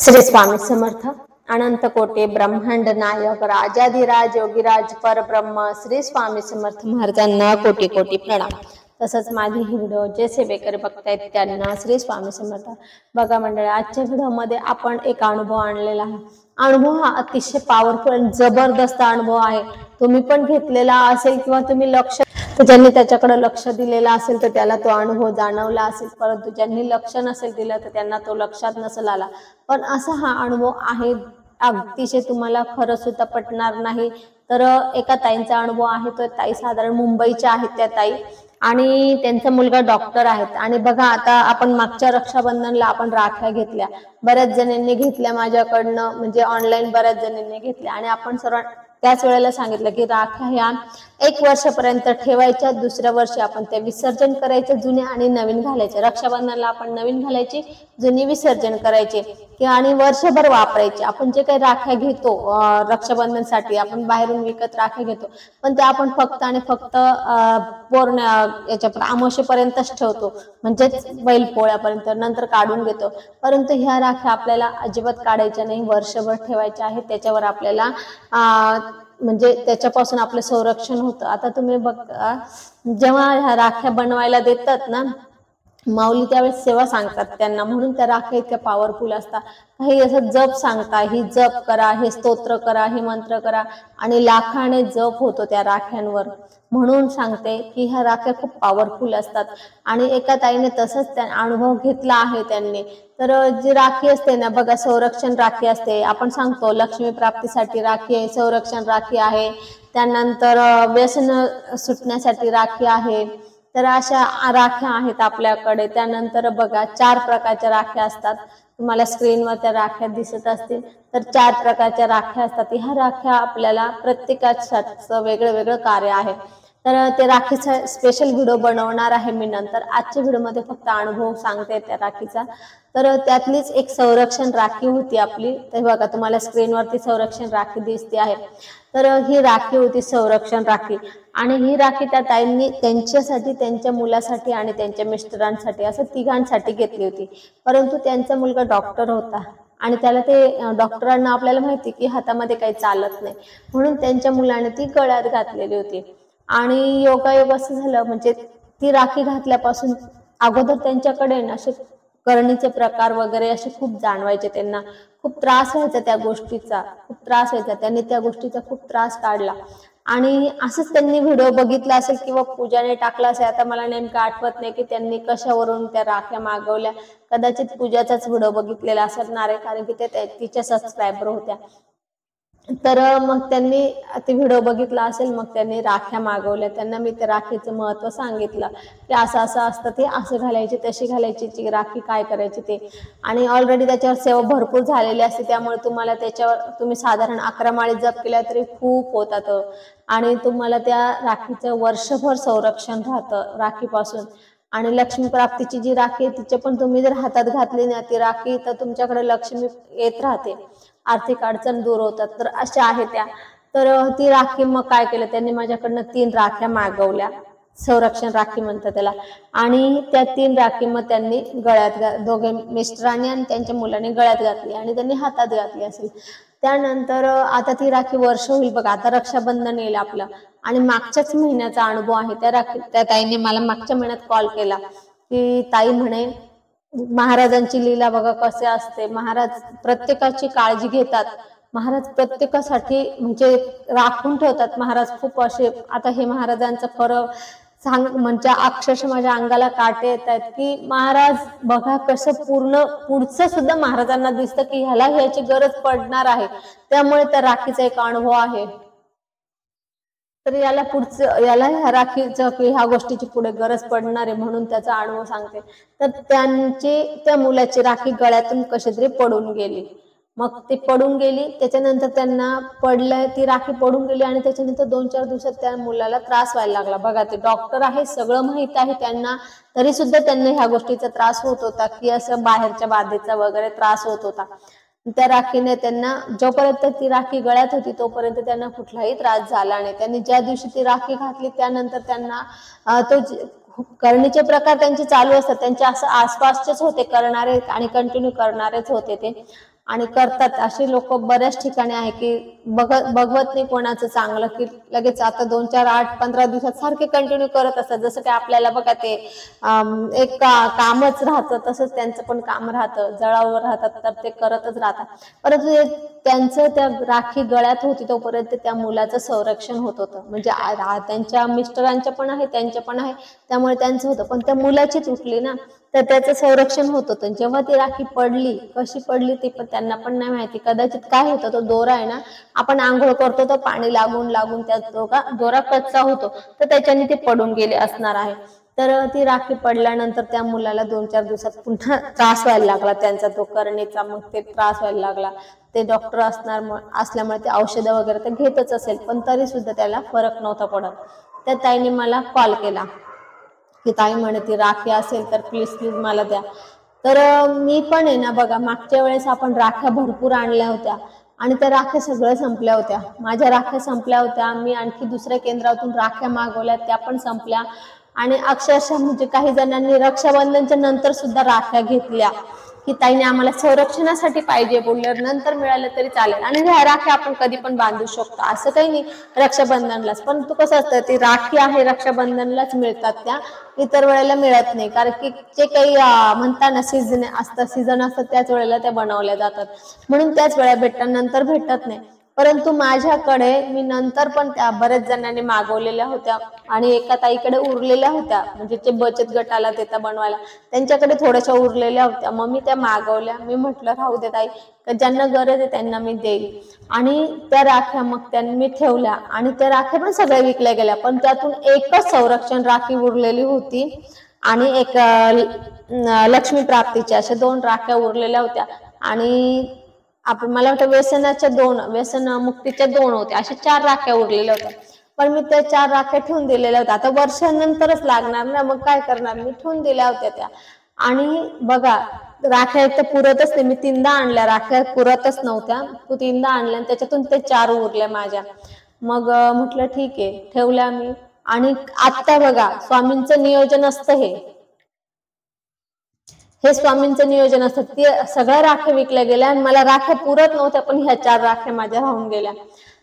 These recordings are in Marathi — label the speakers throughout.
Speaker 1: श्री स्वामी समर्थ। अनंत कोटी ब्रह्मांड नायक राजाधिराज योगीराज परब्रह्म श्री स्वामी समर्थ महाराजांना कोटी कोटी प्रणाम। तसंच माझे ही व्हिडिओ जे सेवेकरी बघतायत त्यांना श्री स्वामी समर्थ। बघा मंडळी, आजच्या व्हिडिओमध्ये आपण एक अनुभव आणलेला आहे। अनुभव हा अतिशय पॉवरफुल जबरदस्त अनुभव आहे। तुम्ही पण घेतलेला असेल किंवा तुम्ही ज्यांनी त्याच्याकडे लक्ष दिलेलं असेल तर त्याला तो अनुभव जाणवला असेल, परंतु ज्यांनी लक्ष नसेल दिलं तर त्यांना तो लक्षात नसेल आला। पण असा हा अनुभव आहे, अतिशय तुम्हाला खरं सुद्धा पटणार नाही। तर एका ताईंचा अनुभव आहे, तो ताई साधारण मुंबईच्या आहेत त्या ताई, आणि त्यांचा मुलगा डॉक्टर आहेत। आणि बघा, आता आपण मागच्या रक्षाबंधनला आपण राख्या घेतल्या, बऱ्याच जणांनी घेतल्या माझ्याकडनं, म्हणजे ऑनलाईन बऱ्याच जणांनी घेतल्या। आणि आपण सर्व त्याच वेळेला सांगितलं की राख्या ह्या 1 वर्षापर्यंत ठेवायच्या, दुसऱ्या वर्षी आपण ते विसर्जन करायचे, जुने आणि नवीन घालायचे। रक्षाबंधनाला आपण नवीन घालायची, जुनी विसर्जन करायचे आणि वर्षभर वापरायचे। आपण जे काही राख्या घेतो रक्षाबंधनसाठी, आपण बाहेरून विकत राख्या घेतो, पण त्या आपण फक्त आणि फक्त याच्या अमावस्येपर्यंतच ठेवतो, म्हणजेच बैलपोळ्यापर्यंत, नंतर काढून घेतो। परंतु ह्या राख्या आपल्याला अजिबात काढायच्या नाही, वर्षभर ठेवायच्या आहेत। त्याच्यावर आपल्याला म्हणजे त्याच्यापासून आपलं संरक्षण होतं। आता तुम्ही बघा, जेव्हा ह्या राख्या बनवायला देतात ना माऊली, त्यावेळेस सेवा सांगतात त्यांना, म्हणून त्या राख्या इतक्या पॉवरफुल असतात। काही असं जप सांगता, ही जप करा, हे स्तोत्र करा, हे मंत्र करा, आणि लाखाने जप होतो त्या राख्यांवर, म्हणून सांगते की ह्या राख्या खूप पॉवरफुल असतात। आणि एका ताईने तसंच त्या अनुभव घेतला आहे त्यांनी। तर जी राखी असते ना बघा, संरक्षण राखी असते, आपण सांगतो लक्ष्मी प्राप्तीसाठी राखी आहे, संरक्षण राखी आहे, त्यानंतर व्यसन सुटण्यासाठी राखी आहे। तर अशा राख्या आहेत आपल्याकडे। त्यानंतर बघा, 4 प्रकारच्या राख्या असतात, तुम्हाला स्क्रीनवर त्या राख्या दिसत असतील, तर 4 प्रकारच्या राख्या असतात। ह्या राख्या आपल्याला प्रत्येकाचं वेगळं वेगळं कार्य आहे। तर ते राखीचा स्पेशल व्हिडिओ बनवणार आहे मी नंतर। आजच्या व्हिडिओमध्ये फक्त अनुभव सांगते त्या राखीचा। तर त्यातलीच एक संरक्षण राखी होती आपली, तर बघा तुम्हाला स्क्रीनवरती संरक्षण राखी दिसते आहे। तर ही राखी होती संरक्षण राखी, आणि ही राखी त्या ताईंनी त्यांच्यासाठी, त्यांच्या मुलासाठी आणि त्यांच्या मिस्टरांसाठी, असं तिघांसाठी घेतली होती। परंतु त्यांचा मुलगा डॉक्टर होता, आणि त्याला ते डॉक्टरांना आपल्याला माहिती की हातामध्ये काही चालत नाही, म्हणून त्यांच्या मुलाने ती गळ्यात घातलेली होती। आणि योगायोग असं झालं, म्हणजे ती राखी घातल्यापासून अगोदर त्यांच्याकडे ना असे करणीचे प्रकार वगैरे असे खूप जाणवायचे, त्यांना खूप त्रास व्हायचा त्या गोष्टीचा, खूप त्रास व्हायचा, त्यांनी त्या गोष्टीचा खूप त्रास काढला। आणि असंच त्यांनी व्हिडिओ बघितला असेल किंवा पूजाने टाकला असेल, आता मला नेमकं आठवत नाही की त्यांनी कशावरून त्या राख्या मागवल्या, कदाचित पूजाचाच व्हिडिओ बघितलेला असणार आहे, कारण की ते तिच्या सबस्क्रायबर होत्या। तर मग त्यांनी ते व्हिडिओ बघितला असेल, मग त्यांनी राख्या मागवल्या। त्यांना मी त्या राखीचं महत्त्व सांगितलं की असं असं असतं, ते असं घालायची, तशी घालायची ती राखी, काय करायची ते। आणि ऑलरेडी त्याच्यावर सेवा भरपूर झालेली असते, त्यामुळे तुम्हाला त्याच्यावर तुम्ही साधारण 11 माळी जप केल्या तरी खूप होतात, आणि तुम्हाला त्या राखीचं वर्षभर संरक्षण राहतं राखीपासून। आणि लक्ष्मी प्राप्तीची जी राखी आहे, तिचे पण तुम्ही जर हातात घातली ना ती राखी, तर तुमच्याकडे लक्ष्मी येत राहते, आर्थिक अडचण दूर होतात। तर अशा आहेत त्या। तर ती राखी मग काय केलं, त्यांनी माझ्याकडनं 3 राख्या मागवल्या, संरक्षण राखी म्हणतात त्याला। आणि त्या 3 राखी मग त्यांनी गळ्यात, दोघे मिस्टरांनी आणि त्यांच्या मुलाने गळ्यात घातली, आणि त्यांनी हातात घातली असेल। त्यानंतर आता ती राखी वर्ष होईल बघा, आता रक्षाबंधन येईल आपलं, आणि मागच्याच महिन्याचा अनुभव आहे। त्या ताईने मला मागच्या महिन्यात कॉल केला की ताई म्हणे, महाराजांची लीला बघा कसे असते, महाराज प्रत्येकाची काळजी घेतात, महाराज प्रत्येकासाठी म्हणजे राखून ठेवतात महाराज, खूप असे। आता हे महाराजांचं खरं म्हणजे अक्षरशः माझ्या अंगाला काटे येत आहेत की महाराज बघा कसं पूर्ण पुढचं सुद्धा महाराजांना दिसतं की ह्याला ह्याची गरज पडणार आहे, त्यामुळे त्या राखीचा एक अनुभव आहे। तर याला ह्या राखीचं की ह्या गोष्टीची पुढे गरज पडणार आहे, म्हणून त्याचा अनुभव सांगते। तर त्या मुलाची राखी गळ्यातून कशी तरी पडून गेली, मग ती पडून गेली, त्याच्यानंतर त्यांना पडलंय, ती राखी पडून गेली, आणि त्याच्यानंतर 2-4 दिवसात त्या मुलाला त्रास व्हायला लागला। बघा, ते डॉक्टर आहे, सगळं माहित आहे त्यांना, तरी सुद्धा त्यांना ह्या गोष्टीचा त्रास होत होता की असं बाहेरच्या बाधेचा वगैरे त्रास होत होता। त्या राखीने त्यांना, जोपर्यंत ती राखी गळ्यात होती तोपर्यंत त्यांना कुठलाही त्रास झाला नाही। त्यांनी ज्या दिवशी ती राखी घातली त्यानंतर त्यांना तो करणीचे प्रकार त्यांचे चालू असतात, त्यांचे असं आसपासचेच होते करणारे, आणि कंटिन्यू करणारेच होते ते। आणि करतात असे लोक बऱ्याच ठिकाणी आहे की बघवत नाही कोणाचं चांगलं की लगेच आता 2 4 8 15 दिवसात सारखे कंटिन्यू करत असतात. जसं की आपल्याला बघा ते एक कामच राहतं तसंच त्यांचं पण काम राहतं, जळावर राहतात तर ते करतच राहतात. परंतु त्यांचं त्या राखी गळ्यात होती तोपर्यंत त्या मुलाचं संरक्षण होत होतं. म्हणजे त्यांच्या मिस्टरांच्या पण आहे त्यांच्या पण आहे त्यामुळे त्यांचं होतं, पण त्या मुलाची तुटली ना तर त्याचं संरक्षण होत होतं. जेव्हा ती राखी पडली, कशी पडली ते पण त्यांना पण नाही माहिती. कदाचित काय होतं तो दोरा आहे ना, आपण आंघोळ करतो तर पाणी लागून लागून त्या दोरा कच्चा होतो तर त्याच्याने ते पडून गेले असणार आहे. तर ती राखी पडल्यानंतर त्या मुलाला 2 4 दिवसात पुन्हा त्रास व्हायला लागला, त्यांचा तो करणेचा मग ते त्रास व्हायला लागला. ते डॉक्टर असल्यामुळे ते औषधं वगैरे ते घेतच असेल, पण तरी सुद्धा त्याला फरक नव्हता पडत. त्या ताईने मला कॉल केला की ताई म्हणे ती राखी असेल तर प्लीज प्लीज मला द्या. तर मी पण आहे ना बघा, मागच्या वेळेस आपण राख्या भरपूर आणल्या होत्या आणि त्या राख्या सगळ्या संपल्या होत्या. माझ्या राख्या संपल्या होत्या. मी आणखी दुसऱ्या केंद्रातून राख्या मागवल्या, त्या पण संपल्या. आणि अक्षरशः म्हणजे काही जणांनी रक्षाबंधनच्या नंतर सुद्धा राख्या घेतल्या की ताईने आम्हाला संरक्षणासाठी पाहिजे, बोलल्यावर नंतर मिळालं तरी चालेल. आणि ह्या राख्या आपण कधी पण बांधू शकतो, असं काही नाही रक्षाबंधनलाच. पण तू कसं असतं, ती राखी आहे रक्षाबंधनलाच मिळतात, त्या इतर वेळेला मिळत नाही. कारण की जे काही म्हणतात ना सीझन असतं त्याच वेळेला त्या बनवल्या जातात, म्हणून त्याच वेळा भेटतात, नंतर भेटत नाही. परंतु माझ्याकडे मी नंतर पण त्या बऱ्याच जणांनी मागवलेल्या होत्या आणि एका ताईकडे उरलेल्या होत्या, म्हणजे ते बचत गटाला देता बनवायला, त्यांच्याकडे थोड्याशा उरलेल्या होत्या. मग मी त्या मागवल्या. मी म्हटलं राहू दे ताई, ज्यांना गरज आहे त्यांना मी देईल. आणि त्या राख्या मग त्यांनी मी ठेवल्या आणि त्या राख्या पण सगळ्या विकल्या गेल्या. पण त्यातून एकच संरक्षण राखी उरलेली होती आणि एक लक्ष्मी प्राप्तीच्या अशा 2 राख्या उरलेल्या होत्या. आणि मला वाटतं व्यसन मुक्तीच्या 2 होत्या, अशा 4 राख्या उरलेल्या होत्या. पण मी त्या 4 राख्या ठेवून दिलेल्या होत्या. आता वर्षानंतरच लागणार ना, मग काय करणार, मी ठेवून दिल्या होत्या त्या. आणि बघा राख्या एक तर पुरतच नाही, मी 3दा आणल्या, राख्या पुरतच नव्हत्या. 3दा आणल्या आणि त्याच्यातून ते 4 उरल्या माझ्या. मग म्हटलं ठीक आहे, ठेवल्या मी. आणि आता बघा स्वामींचं नियोजन असतं हे स्वामींचं नियोजन असतं. ते सगळ्या राख्या विकल्या गेल्या आणि मला राख्या पुरत नव्हत्या, पण ह्या 4 राख्या माझ्या राहून गेल्या.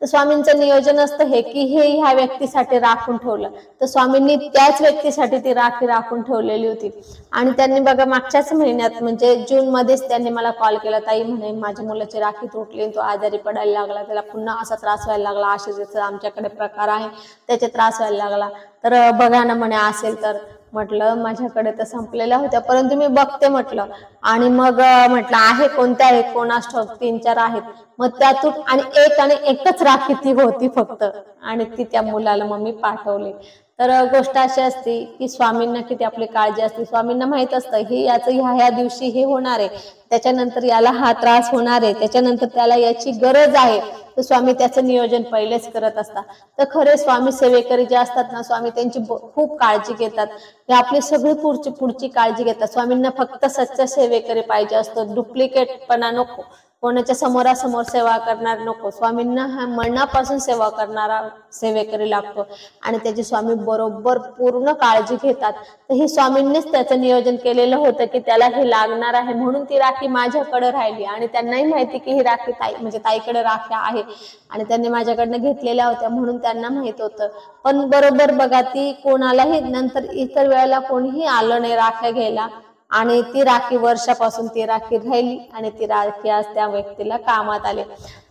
Speaker 1: तर स्वामींचं नियोजन असतं हे की हे ह्या व्यक्तीसाठी राखून ठेवलं, तर स्वामींनी त्याच व्यक्तीसाठी ती राखी राखून ठेवलेली होती. आणि त्यांनी बघा मागच्याच महिन्यात म्हणजे जून मध्येच त्यांनी मला कॉल केला, ताई म्हणे माझ्या मुलाची राखी तुटली, तो आजारी पडायला लागला, त्याला पुन्हा असा त्रास व्हायला लागला, असे जसं आमच्याकडे प्रकार आहे त्याचे त्रास व्हायला लागला, तर बघा ना म्हणे असेल तर. म्हटलं माझ्याकडे तर संपलेल्या होत्या, परंतु मी बघते म्हटलं. आणि मग म्हटलं आहे कोणत्या आहेत कोणास ठाऊक, 3 4 आहेत. मग त्यातून आणि एकच राखी ती होती फक्त, आणि ती त्या मुलाला मग मी पाठवली. तर गोष्ट अशी असते की स्वामींना किती आपली काळजी असते. स्वामींना माहित असतं हे याचं ह्या दिवशी हे होणार आहे, त्याच्यानंतर याला हा त्रास होणार आहे, त्याच्यानंतर त्याला याची गरज आहे, तर स्वामी त्याचं नियोजन पहिलेच करत असतात. तर खरे स्वामी सेवेकरी जे असतात ना, स्वामी त्यांची खूप काळजी घेतात. हे आपली सगळी पुढची काळजी घेतात. स्वामींना फक्त सच्चा सेवेकरी पाहिजे असतो, डुप्लिकेटपणा नको, कोणाच्या समोरासमोर सेवा करणार नको. स्वामींना हा मनापासून सेवा करणारा सेवेकरी लागतो आणि त्याची स्वामी बरोबर पूर्ण काळजी घेतात. तर ही स्वामींनीच त्याचं नियोजन केलेलं होतं की त्याला हे लागणार आहे, म्हणून ती राखी माझ्याकडे राहिली. आणि त्यांनाही माहिती की ही राखी ताईकडे राख्या आहे आणि त्यांनी माझ्याकडनं घेतलेल्या होत्या, म्हणून त्यांना माहित होतं. पण बरोबर बघा, ती कोणालाही नंतर इतर वेळेला कोणीही आलं नाही राख्या घ्यायला, आणि ती राखी वर्षापासून ती राखी राहिली आणि ती राखी आज त्या व्यक्तीला कामात आली.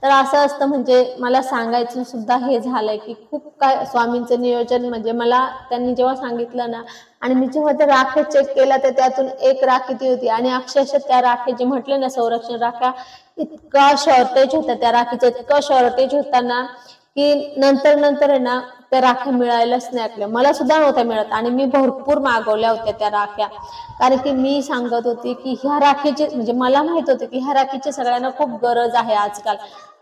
Speaker 1: तर असं असतं. म्हणजे मला सांगायचं सुद्धा हे झालंय की खूप काय स्वामींचं नियोजन, म्हणजे मला त्यांनी जेव्हा सांगितलं ना, आणि मी जेव्हा त्या राख्या चेक केल्या तर त्यातून एक राखी ती होती. आणि अक्षरशः त्या राखी जे म्हटलं ना संरक्षण राख्या, इतका शॉर्टेज होता त्या राखीचं, इतकं शॉर्टेज होता ना की नंतर आहे ना त्या राख्या मिळायलाच नाही लागल्या. मला सुद्धा नव्हत्या मिळत आणि मी भरपूर मागवल्या होत्या त्या राख्या, कारण की मी सांगत होती की ह्या राखीची, म्हणजे मला माहित होतं की ह्या राखीची सगळ्यांना खूप गरज आहे आजकाल,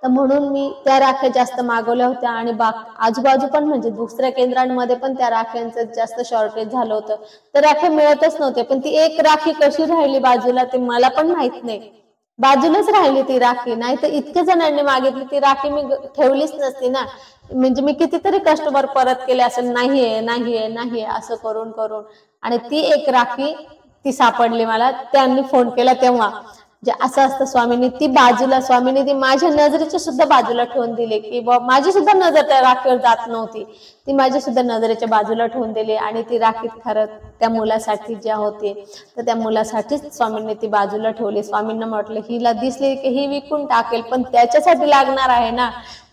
Speaker 1: तर म्हणून मी त्या राख्या जास्त मागवल्या होत्या. आणि आजूबाजू पण म्हणजे दुसऱ्या केंद्रांमध्ये पण त्या राख्यांचं जास्त शॉर्टेज झालं होतं, तर राख्या मिळतच नव्हते. पण ती एक राखी कशी राहिली बाजूला ते मला पण माहित नाही, बाजूलाच राहिली ती राखी. नाही तर इतक्या जणांनी मागितली ती राखी, मी ठेवलीच नसती ना. म्हणजे मी कितीतरी कस्टमर परत केले असेल, नाहीये असं करून करून, आणि ती एक राखी ती सापडली मला. त्यांनी फोन केला तेव्हा, जे असं असतं स्वामींनी ती बाजूला, स्वामींनी ती माझ्या नजरेच्या सुद्धा बाजूला ठेवून दिली, की माझी सुद्धा नजर त्या राखीवर जात नव्हती, ती माझ्या सुद्धा नजरेच्या बाजूला ठेवून दिली आणि ती राखी खरं त्या मुलासाठी ज्या होती तर त्या मुलासाठीच स्वामींनी ती बाजूला ठेवली. स्वामींना म्हटलं हिला दिसली की ही विकून टाकेल पण त्याच्यासाठी लागणार आहे ना.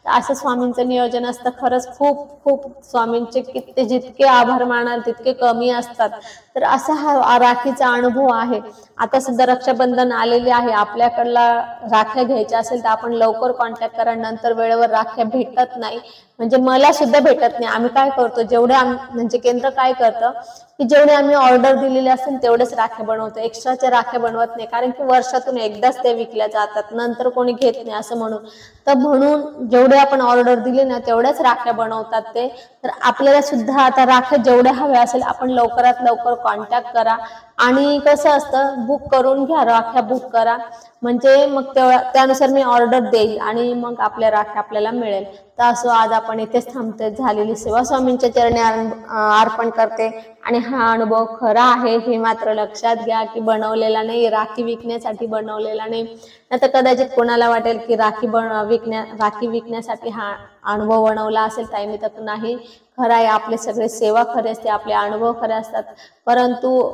Speaker 1: असं स्वामींचं नियोजन असतं. खरंच खूप खूप स्वामींचे किती जितके आभार मानाल तितके कमी असतात. तर असा हा राखीचा अनुभव आहे. आता सध्या रक्षाबंधन आलेले आहे, आपल्याकडला राख्या घ्यायच्या असेल तर आपण लवकर कॉन्टॅक्ट करा, नंतर वेळेवर राख्या भेटत नाही, म्हणजे मला सुद्धा भेटत नाही. आम्ही काय करतो, जेवढे म्हणजे केंद्र काय करतं की जेवढे आम्ही ऑर्डर दिलेले असेल तेवढेच राख्या बनवतो, एक्स्ट्राच्या राख्या बनवत नाही, कारण की वर्षातून एकदाच ते विकल्या जातात, नंतर कोणी घेत नाही असं म्हणून. तर म्हणून जेवढे आपण ऑर्डर दिले ना तेवढ्याच राख्या बनवतात ते. तर आपल्याला सुद्धा आता राख्या जेवढ्या हव्या असेल आपण लवकरात लवकर कॉन्टॅक्ट करा आणि कसं असतं बुक करून घ्या, राख्या बुक करा, म्हणजे मग त्यानुसार मी ऑर्डर देईल आणि मग आपल्या राख्या आपल्याला मिळेल. तर असो आज आपण इथेच थांबते. झालेली सेवा स्वामींच्या चरणी अर्पण करते आणि हा अनुभव खरा आहे हे मात्र लक्षात घ्या, की बनवलेला नाही, राखी विकण्यासाठी बनवलेला नाही. नाही तर कदाचित कोणाला वाटेल की राखी विकण्यासाठी हा अनुभव बनवला असेल, टाइम तर नाही. खरं आहे, आपले सगळे सेवा खरे असते, आपले अनुभव खरे असतात. परंतु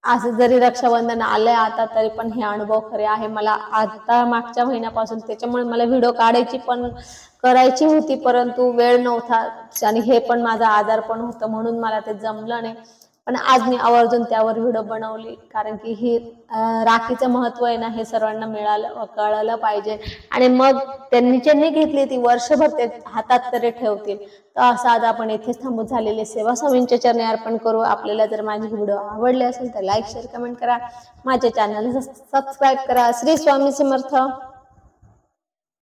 Speaker 1: असं जरी रक्षाबंधन आलंय आता तरी पण हे अनुभव खरे आहे. मला आता मागच्या महिन्यापासून त्याच्यामुळे मला व्हिडिओ करायची होती परंतु वेळ नव्हता आणि हे पण माझा आजार पण होतं म्हणून मला ते जमलं नाही. पण आज मी आवर्जून त्यावर व्हिडिओ बनवली, कारण की ही राखीचं महत्व आहे ना हे सर्वांना कळलं पाहिजे आणि मग त्यांनी ज्यांनी घेतली ती वर्षभर ते हातात तरी ठेवतील. तर असं आज आपण इथेच थांबू. झालेली सेवा स्वामींच्या चरणी अर्पण करू. आपल्याला जर माझी व्हिडिओ आवडले असेल तर लाईक शेअर कमेंट करा, माझ्या चॅनलला सबस्क्राईब करा. श्री स्वामी समर्थ.